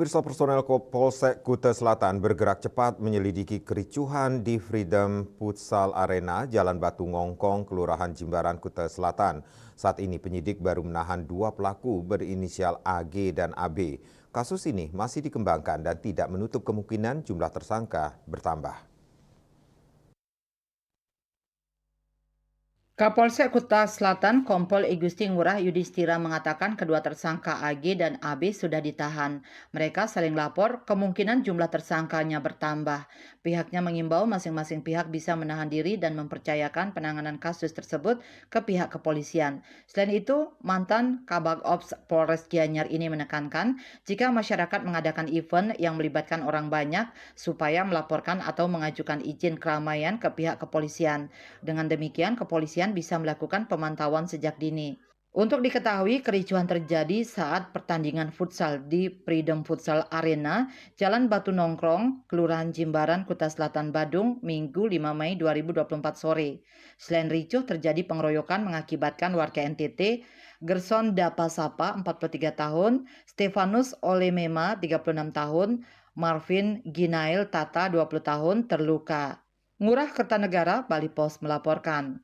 Pemirsa, personel Polsek Kuta Selatan bergerak cepat menyelidiki kericuhan di Freedom Futsal Arena, Jalan Batu Ngongkong, Kelurahan Jimbaran, Kuta Selatan. Saat ini penyidik baru menahan 2 pelaku berinisial AG dan AB. Kasus ini masih dikembangkan dan tidak menutup kemungkinan jumlah tersangka bertambah. Kapolsek Kuta Selatan Kompol Igusti Ngurah Yudhistira mengatakan kedua tersangka AG dan AB sudah ditahan. Mereka saling lapor, kemungkinan jumlah tersangkanya bertambah. Pihaknya mengimbau masing-masing pihak bisa menahan diri dan mempercayakan penanganan kasus tersebut ke pihak kepolisian. Selain itu, mantan Kabag Ops Polres Gianyar ini menekankan jika masyarakat mengadakan event yang melibatkan orang banyak supaya melaporkan atau mengajukan izin keramaian ke pihak kepolisian. Dengan demikian, kepolisian bisa melakukan pemantauan sejak dini. Untuk diketahui, kericuhan terjadi saat pertandingan futsal di Freedom Futsal Arena, Jalan Batu Nongkrong, Kelurahan Jimbaran, Kuta Selatan, Badung, Minggu 5 Mei 2024 sore. Selain ricuh, terjadi pengeroyokan mengakibatkan warga NTT, Gerson Dapasapa, 43 tahun, Stefanus Olemema, 36 tahun, Marvin Ginail Tata, 20 tahun, terluka. Ngurah Kertanegara, Bali Pos melaporkan.